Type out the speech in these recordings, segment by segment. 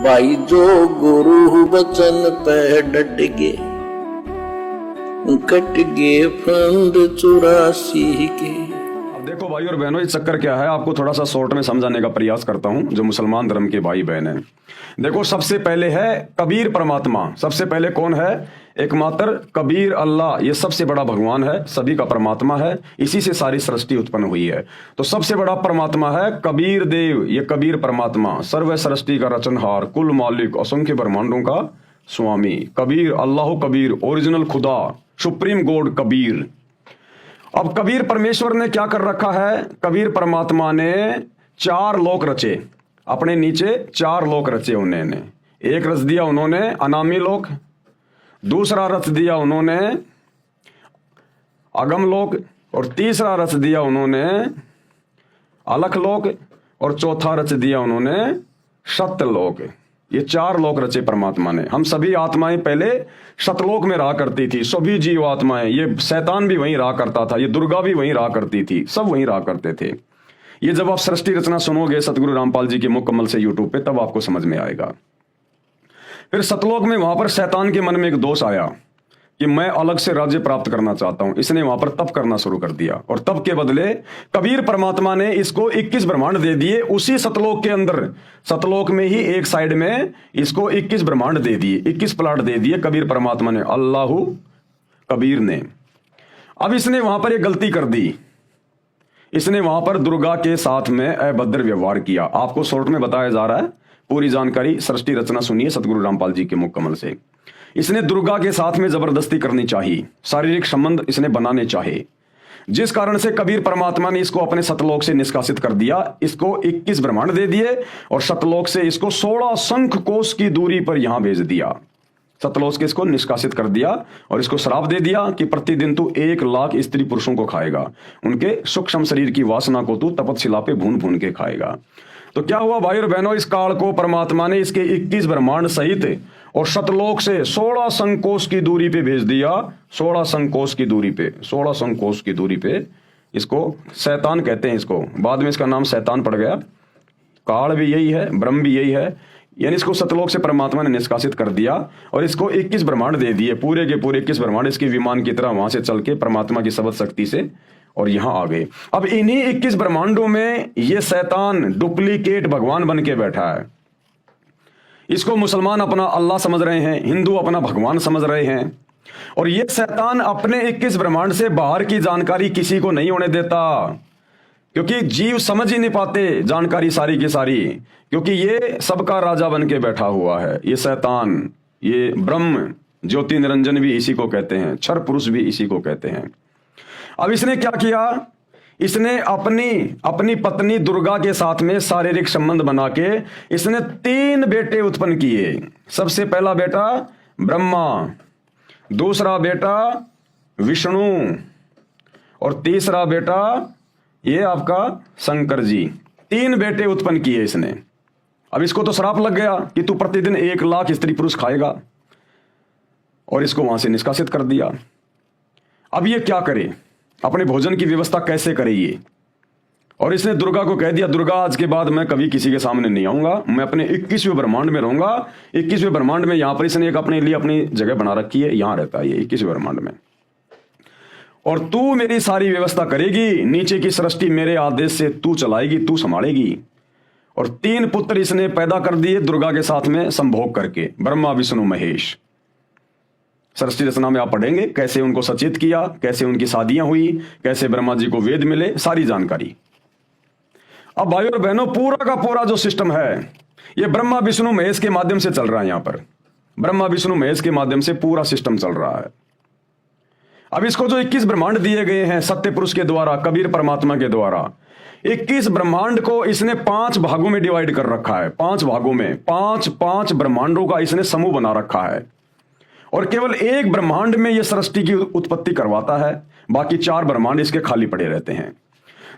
भाई जो गुरु बचन पे डट गे, कट गे फंद 84 के। अब देखो भाई और बहनों, ये चक्कर क्या है, आपको थोड़ा सा शॉर्ट में समझाने का प्रयास करता हूं जो मुसलमान धर्म के भाई बहन हैं। देखो, सबसे पहले है कबीर परमात्मा। सबसे पहले कौन है? एकमात्र कबीर अल्लाह, ये सबसे बड़ा भगवान है, सभी का परमात्मा है, इसी से सारी सृष्टि उत्पन्न हुई है। तो सबसे बड़ा परमात्मा है कबीर देव, ये कबीर परमात्मा, सर्व सृष्टि का रचनहार, कुल मालिक, असंख्य ब्रह्मांडों का स्वामी, कबीर अल्लाह कबीर, ओरिजिनल खुदा, सुप्रीम गॉड कबीर। अब कबीर परमेश्वर ने क्या कर रखा है? कबीर परमात्मा ने 4 लोक रचे, अपने नीचे 4 लोक रचे उन्होंने। एक रच दिया उन्होंने अनामी लोक, दूसरा रच दिया उन्होंने अगम लोक, और तीसरा रच दिया उन्होंने अलख लोक, और चौथा रच दिया उन्होंने सत्यलोक। ये 4 लोक रचे परमात्मा ने। हम सभी आत्माएं पहले सतलोक में रहा करती थी, सभी जीव आत्माएं, ये शैतान भी वहीं रहा करता था, ये दुर्गा भी वहीं रहा करती थी, सब वहीं रहा करते थे। ये जब आप सृष्टि रचना सुनोगे सतगुरु रामपाल जी के मुकम्मल से यूट्यूब पे, तब आपको समझ में आएगा। फिर सतलोक में वहां पर शैतान के मन में एक दोष आया कि मैं अलग से राज्य प्राप्त करना चाहता हूं। इसने वहां पर तप करना शुरू कर दिया, और तप के बदले कबीर परमात्मा ने इसको 21 ब्रह्मांड दे दिए। उसी सतलोक के अंदर, सतलोक में ही एक साइड में इसको 21 ब्रह्मांड दे दिए, 21 प्लाट दे दिए कबीर परमात्मा ने, अल्लाह कबीर ने। अब इसने वहां पर एक गलती कर दी, इसने वहां पर दुर्गा के साथ में अभद्र व्यवहार किया। आपको शॉर्ट में बताया जा रहा है, पूरी जानकारी सृष्टि रचना सुनिए सतगुरु रामपाल जी के मुकम्मल से। इसने दुर्गा के साथ में जबरदस्ती करनी चाहिए, शारीरिक संबंध इसने बनाने चाहे, जिस कारण से कबीर परमात्मा ने इसको अपने सतलोक से निष्कासित कर दिया। इसको 21 ब्रह्मांड दे दिए, और सतलोक से इसको 16 शंख कोश की दूरी पर यहां भेज दिया। सतलोक के इसको निष्कासित कर दिया, और इसको श्राप दे दिया कि प्रतिदिन तू 1 लाख स्त्री पुरुषों को खाएगा, उनके सूक्ष्म शरीर की वासना को तू तपतशिला पे भून भून के खाएगा। तो क्या हुआ भाई और बहनों, इस काल को परमात्मा ने इसके 21 ब्रह्मांड सहित और सतलोक से 16 संकोश की दूरी पे भेज दिया। 16 संकोश की दूरी पे, 16 संकोश की दूरी पे इसको शैतान कहते हैं। इसको बाद में इसका नाम शैतान पड़ गया। काल भी यही है, ब्रह्म भी यही है, यानी इसको सतलोक से परमात्मा ने निष्कासित कर दिया, और इसको 21 ब्रह्मांड दे दिए, पूरे के पूरे 21 ब्रह्मांड इसके विमान की तरह वहां से चल के परमात्मा की शब्द शक्ति से और यहां आ गए। अब इन्हीं 21 ब्रह्मांडों में ये शैतान डुप्लीकेट भगवान बन के बैठा है। इसको मुसलमान अपना अल्लाह समझ रहे हैं, हिंदू अपना भगवान समझ रहे हैं, और ये शैतान अपने 21 ब्रह्मांड से बाहर की जानकारी किसी को नहीं होने देता, क्योंकि जीव समझ ही नहीं पाते जानकारी सारी की सारी, क्योंकि ये सबका राजा बन के बैठा हुआ है। ये शैतान, ये ब्रह्म ज्योति निरंजन भी इसी को कहते हैं, क्षर पुरुष भी इसी को कहते हैं। अब इसने क्या किया? इसने अपनी पत्नी दुर्गा के साथ में शारीरिक संबंध बना के इसने 3 बेटे उत्पन्न किए। सबसे पहला बेटा ब्रह्मा, दूसरा बेटा विष्णु, और तीसरा बेटा ये आपका शंकर जी। 3 बेटे उत्पन्न किए इसने। अब इसको तो श्राप लग गया कि तू प्रतिदिन 1 लाख स्त्री पुरुष खाएगा, और इसको वहां से निष्कासित कर दिया। अब ये क्या करे? अपने भोजन की व्यवस्था कैसे करे ये? और इसने दुर्गा को कह दिया, दुर्गा आज के बाद मैं कभी किसी के सामने नहीं आऊंगा, मैं अपने 21वें ब्रह्मांड में रहूंगा। 21वें ब्रह्मांड में यहां पर इसने एक अपने लिए अपनी जगह बना रखी है, यहां रहता है ये 21वें ब्रह्मांड में, और तू मेरी सारी व्यवस्था करेगी, नीचे की सृष्टि मेरे आदेश से तू चलाएगी, तू संभालेगी। और 3 पुत्र इसने पैदा कर दिए दुर्गा के साथ में संभोग करके, ब्रह्मा विष्णु महेश। सृष्टि रचना में आप पढ़ेंगे कैसे उनको सचेत किया, कैसे उनकी शादियां हुई, कैसे ब्रह्मा जी को वेद मिले, सारी जानकारी। अब भाइयों और बहनों, पूरा का पूरा जो सिस्टम है ये ब्रह्मा विष्णु महेश के माध्यम से चल रहा है। यहां पर ब्रह्मा विष्णु महेश के माध्यम से पूरा सिस्टम चल रहा है। अब इसको जो 21 ब्रह्मांड दिए गए हैं सत्य पुरुष के द्वारा, कबीर परमात्मा के द्वारा, 21 ब्रह्मांड को इसने 5 भागों में डिवाइड कर रखा है। 5 भागों में 5 ब्रह्मांडों का इसने समूह बना रखा है, और केवल 1 ब्रह्मांड में यह सृष्टि की उत्पत्ति करवाता है, बाकी 4 ब्रह्मांड इसके खाली पड़े रहते हैं।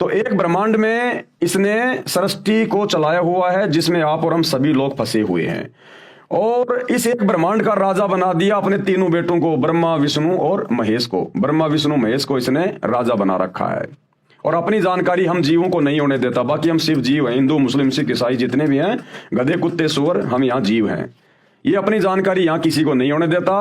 तो 1 ब्रह्मांड में इसने सृष्टि को चलाया हुआ है, जिसमें आप और हम सभी लोग फंसे हुए हैं, और इस 1 ब्रह्मांड का राजा बना दिया अपने 3 बेटों को, ब्रह्मा विष्णु और महेश को। ब्रह्मा विष्णु महेश को इसने राजा बना रखा है, और अपनी जानकारी हम जीवों को नहीं होने देता। बाकी हम सिर्फ जीव हैं, हिंदू मुस्लिम सिख ईसाई जितने भी हैं, गधे कुत्ते सुअर, हम यहाँ जीव हैं। ये अपनी जानकारी यहाँ किसी को नहीं होने देता।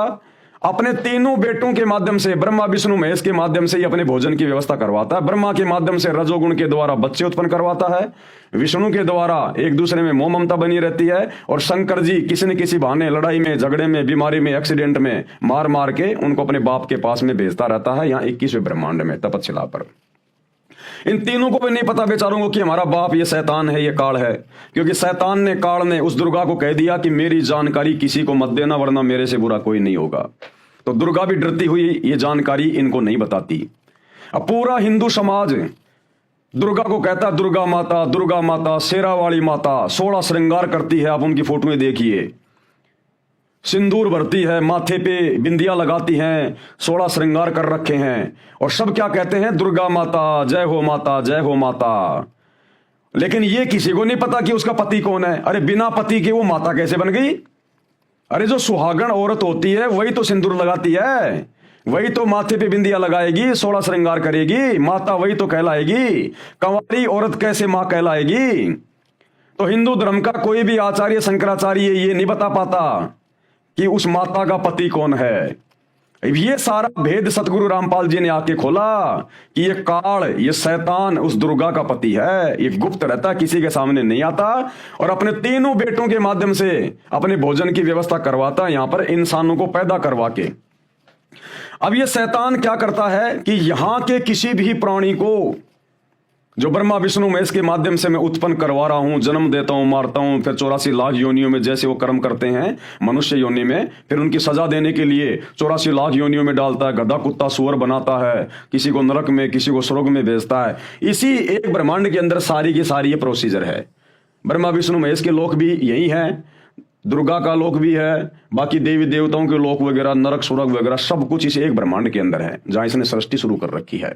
अपने तीनों बेटों के माध्यम से, ब्रह्मा विष्णु महेश के माध्यम से ये अपने भोजन की व्यवस्था करवाता है। ब्रह्मा के माध्यम से रजोगुण के द्वारा बच्चे उत्पन्न करवाता है, विष्णु के द्वारा एक दूसरे में मोह ममता बनी रहती है, और शंकर जी किसी न किसी बहाने लड़ाई में, झगड़े में, बीमारी में, एक्सीडेंट में मार मार के उनको अपने बाप के पास में भेजता रहता है, यहाँ 21वें ब्रह्मांड में तपस्या पर। इन तीनों को भी नहीं पता बेचारों को कि हमारा बाप ये शैतान है, ये काल है, क्योंकि शैतान ने, काल ने उस दुर्गा को कह दिया कि मेरी जानकारी किसी को मत देना, वरना मेरे से बुरा कोई नहीं होगा। तो दुर्गा भी डरती हुई ये जानकारी इनको नहीं बताती। अब पूरा हिंदू समाज दुर्गा को कहता, दुर्गा माता, शेरा वाली माता, 16 श्रृंगार करती है। आप उनकी फोटोएं देखिए, सिंदूर भरती है, माथे पे बिंदिया लगाती हैं, 16 श्रृंगार कर रखे हैं, और सब क्या कहते हैं, दुर्गा माता, जय हो माता, जय हो माता। लेकिन ये किसी को नहीं पता कि उसका पति कौन है। अरे बिना पति के वो माता कैसे बन गई? अरे जो सुहागन औरत होती है वही तो सिंदूर लगाती है, वही तो माथे पे बिंदिया लगाएगी, 16 श्रृंगार करेगी, माता वही तो कहलाएगी। कंवारी औरत कैसे मां कहलाएगी? तो हिंदू धर्म का कोई भी आचार्य, शंकराचार्य ये नहीं बता पाता कि उस माता का पति कौन है। ये सारा भेद सतगुरु रामपाल जी ने आके खोला कि ये काल, ये शैतान उस दुर्गा का पति है। ये गुप्त रहता, किसी के सामने नहीं आता, और अपने तीनों बेटों के माध्यम से अपने भोजन की व्यवस्था करवाता, यहां पर इंसानों को पैदा करवा के। अब ये शैतान क्या करता है कि यहां के किसी भी प्राणी को, जो ब्रह्मा विष्णु महेश के माध्यम से मैं उत्पन्न करवा रहा हूं, जन्म देता हूं, मारता हूं, फिर 84 लाख योनियों में जैसे वो कर्म करते हैं मनुष्य योनि में, फिर उनकी सजा देने के लिए 84 लाख योनियों में डालता है, गधा कुत्ता सुअर बनाता है, किसी को नरक में, किसी को स्वर्ग में भेजता है। इसी एक ब्रह्मांड के अंदर सारी की सारी ये प्रोसीजर है। ब्रह्मा विष्णु महेश के लोक भी यही है, दुर्गा का लोक भी है, बाकी देवी देवताओं के लोक वगैरह, नरक स्वर्ग वगैरह सब कुछ इस एक ब्रह्मांड के अंदर है, जहां इसने सृष्टि शुरू कर रखी है।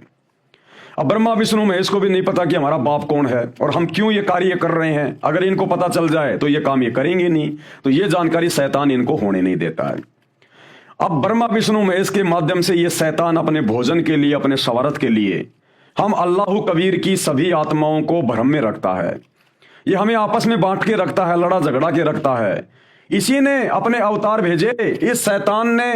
अब ब्रह्मा विष्णु महेश को भी नहीं पता कि हमारा बाप कौन है और हम क्यों ये कार्य कर रहे हैं। अगर इनको पता चल जाए तो ये काम ये करेंगे नहीं, तो ये जानकारी शैतान इनको होने नहीं देता है। अब ब्रह्मा विष्णु महेश के माध्यम से ये शैतान अपने भोजन के लिए, अपने स्वार्थ के लिए, हम अल्लाह कबीर की सभी आत्माओं को भ्रम में रखता है। ये हमें आपस में बांट के रखता है, लड़ा झगड़ा के रखता है। इसी ने अपने अवतार भेजे। इस शैतान ने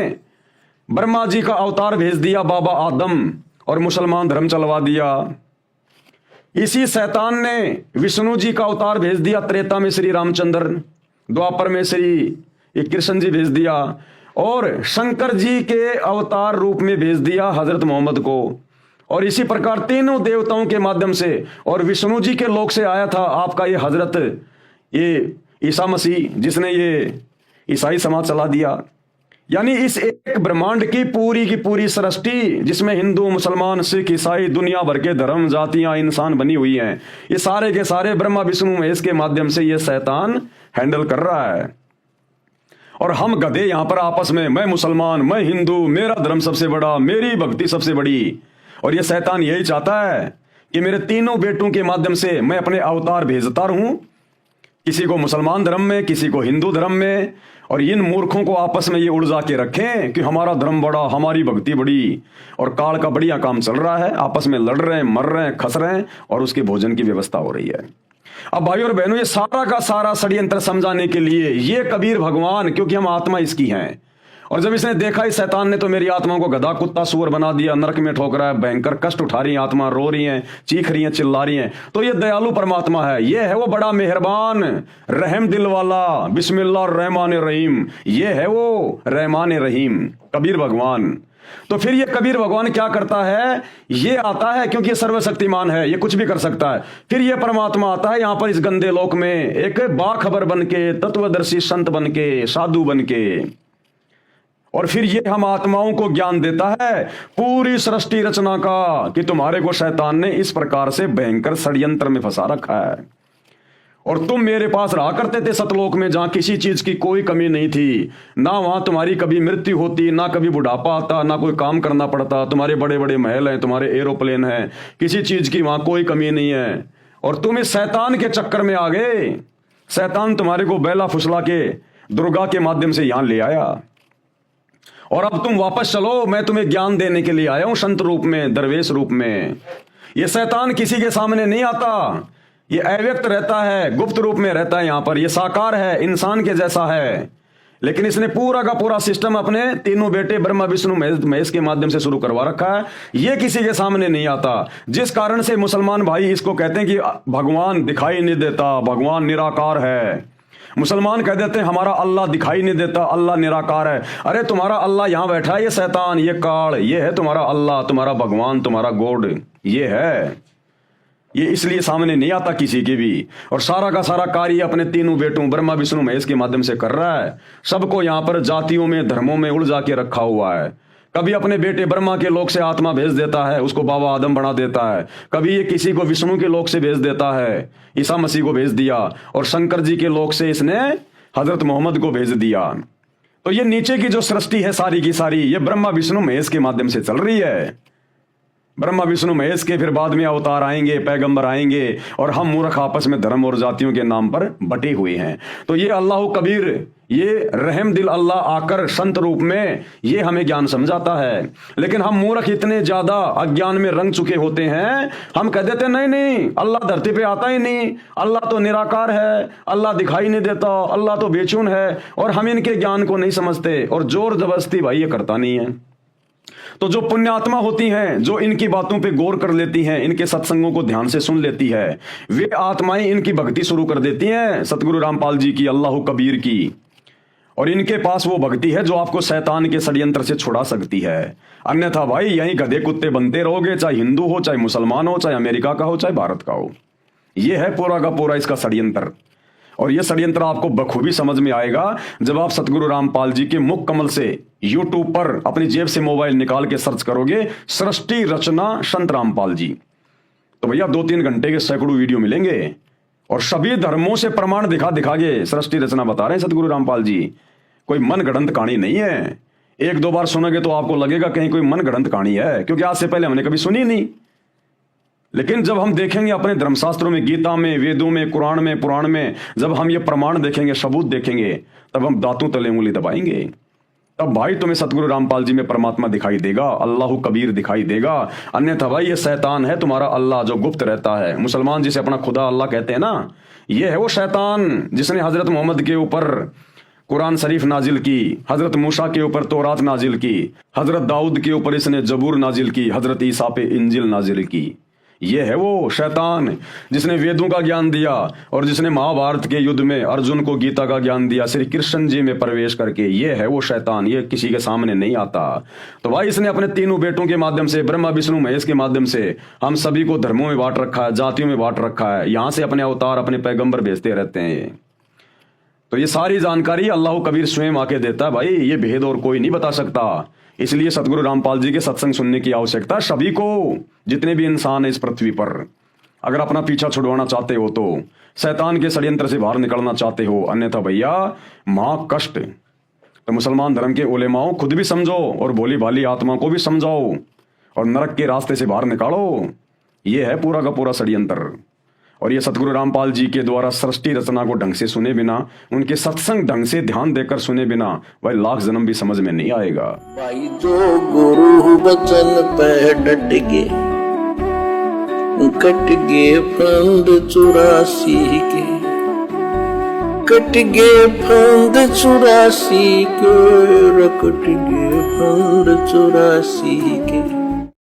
ब्रह्मा जी का अवतार भेज दिया बाबा आदम, और मुसलमान धर्म चलवा दिया। इसी शैतान ने विष्णु जी का अवतार भेज दिया, त्रेता में श्री रामचंद्र, द्वापर में श्री कृष्ण जी भेज दिया, और शंकर जी के अवतार रूप में भेज दिया हजरत मोहम्मद को। और इसी प्रकार तीनों देवताओं के माध्यम से, और विष्णु जी के लोक से आया था आपका ये हजरत, ये ईसा मसीह, जिसने ये ईसाई समाज चला दिया। यानी इस एक ब्रह्मांड की पूरी सृष्टि, जिसमें हिंदू, मुसलमान, सिख, ईसाई, दुनिया भर के धर्म, जातियां, इंसान बनी हुई हैं, ये सारे के सारे ब्रह्मा विष्णु महेश के माध्यम से ये शैतान हैंडल कर रहा है। और हम गधे यहां पर आपस में, मैं मुसलमान, मैं हिंदू, मेरा धर्म सबसे बड़ा, मेरी भक्ति सबसे बड़ी। और ये शैतान यही चाहता है कि मेरे तीनों बेटों के माध्यम से मैं अपने अवतार भेजता रहूं, किसी को मुसलमान धर्म में, किसी को हिंदू धर्म में, और इन मूर्खों को आपस में ये उलझा के रखें कि हमारा धर्म बड़ा, हमारी भक्ति बड़ी, और काल का बढ़िया काम चल रहा है, आपस में लड़ रहे हैं, मर रहे हैं, खस रहे हैं, और उसके भोजन की व्यवस्था हो रही है। अब भाइयों और बहनों, ये सारा का सारा षड्यंत्र समझाने के लिए ये कबीर भगवान, क्योंकि हम आत्मा इसकी हैं, और जब इसने देखा इस शैतान ने तो मेरी आत्मा को गधा कुत्ता सुअर बना दिया, नरक में ठोक रहा है, भयंकर कष्ट उठा रही है आत्मा, रो रही है, चीख रही है, चिल्ला रही है, तो ये दयालु परमात्मा है, ये है वो बड़ा मेहरबान, रहम दिल वाला, बिस्मिल्लाह रहमान रहीम, ये है वो रहमान रहीम, कबीर भगवान। तो फिर ये कबीर भगवान क्या करता है, ये आता है क्योंकि ये सर्वशक्तिमान है, ये कुछ भी कर सकता है। फिर ये परमात्मा आता है यहां पर इस गंदे लोक में, एक बाखबर बन के, तत्वदर्शी संत बन के, साधु बन के, और फिर ये हम आत्माओं को ज्ञान देता है पूरी सृष्टि रचना का, कि तुम्हारे को शैतान ने इस प्रकार से भयंकर षड्यंत्र में फंसा रखा है, और तुम मेरे पास रहा करते थे सतलोक में, जहां किसी चीज की कोई कमी नहीं थी, ना वहां तुम्हारी कभी मृत्यु होती, ना कभी बुढ़ापा आता, ना कोई काम करना पड़ता, तुम्हारे बड़े बड़े महल हैं, तुम्हारे एरोप्लेन हैं, किसी चीज की वहां कोई कमी नहीं है। और तुम इस शैतान के चक्कर में आ गए, शैतान तुम्हारे को बैला फुसला के दुर्गा के माध्यम से यहां ले आया, और अब तुम वापस चलो, मैं तुम्हें ज्ञान देने के लिए आया हूं संत रूप में, दरवेश रूप में। ये शैतान किसी के सामने नहीं आता, ये अव्यक्त रहता है, गुप्त रूप में रहता है। यहां पर ये साकार है, इंसान के जैसा है, लेकिन इसने पूरा का पूरा सिस्टम अपने तीनों बेटे ब्रह्मा विष्णु महेश के माध्यम से शुरू करवा रखा है। ये किसी के सामने नहीं आता, जिस कारण से मुसलमान भाई इसको कहते हैं कि भगवान दिखाई नहीं देता, भगवान निराकार है। मुसलमान कह देते हैं हमारा अल्लाह दिखाई नहीं देता, अल्लाह निराकार है। अरे तुम्हारा अल्लाह यहां बैठा है, ये शैतान, ये काल, ये है तुम्हारा अल्लाह, तुम्हारा भगवान, तुम्हारा गॉड, ये है। ये इसलिए सामने नहीं आता किसी के भी, और सारा का सारा कार्य अपने तीनों बेटों ब्रह्मा विष्णु महेश के माध्यम से कर रहा है। सबको यहां पर जातियों में, धर्मों में उलझा के रखा हुआ है। कभी अपने बेटे ब्रह्मा के लोक से आत्मा भेज देता है, उसको बाबा आदम बना देता है। कभी ये किसी को विष्णु के लोक से भेज देता है, ईसा मसीह को भेज दिया, और शंकर जी के लोक से इसने हजरत मोहम्मद को भेज दिया। तो ये नीचे की जो सृष्टि है सारी की सारी, ये ब्रह्मा विष्णु महेश के माध्यम से चल रही है। ब्रह्मा विष्णु महेश के फिर बाद में अवतार आएंगे, पैगंबर आएंगे, और हम मूर्ख आपस में धर्म और जातियों के नाम पर बटे हुए हैं। तो ये अल्लाह कबीर, ये रहम दिल अल्लाह आकर संत रूप में ये हमें ज्ञान समझाता है। लेकिन हम मूर्ख इतने ज्यादा अज्ञान में रंग चुके होते हैं, हम कह देते नहीं नहीं अल्लाह धरती पे आता ही नहीं, अल्लाह तो निराकार है, अल्लाह दिखाई नहीं देता, अल्लाह तो बेचून है, और हम इनके ज्ञान को नहीं समझते, और जोर जबरदस्ती भाई ये करता नहीं है। तो जो पुण्यात्मा होती हैं, जो इनकी बातों पे गौर कर लेती हैं, इनके सत्संगों को ध्यान से सुन लेती है, वे आत्माएं इनकी भक्ति शुरू कर देती हैं सतगुरु रामपाल जी की, अल्लाह कबीर की। और इनके पास वो भक्ति है जो आपको शैतान के षड्यंत्र से छुड़ा सकती है। अन्यथा भाई यहीं गधे कुत्ते बनते रहोगे, चाहे हिंदू हो, चाहे मुसलमान हो, चाहे अमेरिका का हो, चाहे भारत का हो। ये है पूरा का पूरा इसका षड्यंत्र। और यह षड्यंत्र आपको बखूबी समझ में आएगा जब आप सतगुरु रामपाल जी के मुख कमल से यूट्यूब पर अपनी जेब से मोबाइल निकाल के सर्च करोगे सृष्टि रचना संत रामपाल जी, तो भैया 2-3 घंटे के सैकड़ों वीडियो मिलेंगे, और सभी धर्मों से प्रमाण दिखा के सृष्टि रचना बता रहे हैं सतगुरु रामपाल जी। कोई मन गढ़ंत कहानी नहीं है। 1-2 बार सुनोगे तो आपको लगेगा कहीं कोई मन गढ़ंत कहानी है, क्योंकि आज से पहले हमने कभी सुनी नहीं। लेकिन जब हम देखेंगे अपने धर्मशास्त्रों में, गीता में, वेदों में, कुरान में, पुराण में, जब हम ये प्रमाण देखेंगे, सबूत देखेंगे, तब हम दांतों तले उंगली दबाएंगे। तब भाई तुम्हें सतगुरु रामपाल जी में परमात्मा दिखाई देगा, अल्लाह कबीर दिखाई देगा। अन्यथा भाई ये शैतान है तुम्हारा अल्लाह जो गुप्त रहता है। मुसलमान जिसे अपना खुदा अल्लाह कहते हैं ना, ये है वो शैतान जिसने हजरत मोहम्मद के ऊपर कुरान शरीफ नाजिल की, हजरत मूसा के ऊपर तौरात नाजिल की, हजरत दाऊद के ऊपर इसने जबूर नाजिल की, हजरत ईसा पे इंजिल नाजिल की। ये है वो शैतान जिसने वेदों का ज्ञान दिया, और जिसने महाभारत के युद्ध में अर्जुन को गीता का ज्ञान दिया श्री कृष्ण जी में प्रवेश करके। ये है वो शैतान, ये किसी के सामने नहीं आता। तो भाई इसने अपने तीनों बेटों के माध्यम से, ब्रह्मा विष्णु महेश के माध्यम से हम सभी को धर्मों में बांट रखा है, जातियों में बांट रखा है। यहां से अपने अवतार, अपने पैगंबर भेजते रहते हैं। तो ये सारी जानकारी अल्लाह कबीर स्वयं आके देता है भाई, ये भेद और कोई नहीं बता सकता। इसलिए सतगुरु रामपाल जी के सत्संग सुनने की आवश्यकता सभी को, जितने भी इंसान है इस पृथ्वी पर। अगर अपना पीछा छुड़वाना चाहते हो, तो शैतान के षड्यंत्र से बाहर निकलना चाहते हो, अन्यथा भैया महा कष्ट। तो मुसलमान धर्म के उलेमाओं खुद भी समझो, और भोली भाली आत्मा को भी समझाओ, और नरक के रास्ते से बाहर निकालो। ये है पूरा का पूरा षड्यंत्र। और ये सतगुरु रामपाल जी के द्वारा सृष्टि रचना को ढंग से सुने बिना, उनके सत्संग ढंग से ध्यान देकर सुने बिना, भाई लाख जन्म भी समझ में नहीं आएगा। भाई जो गुरु वचन पे डट गे, कट गे फंद 84 के, कट गे फंद 84 के, कट गे फंद 84 के।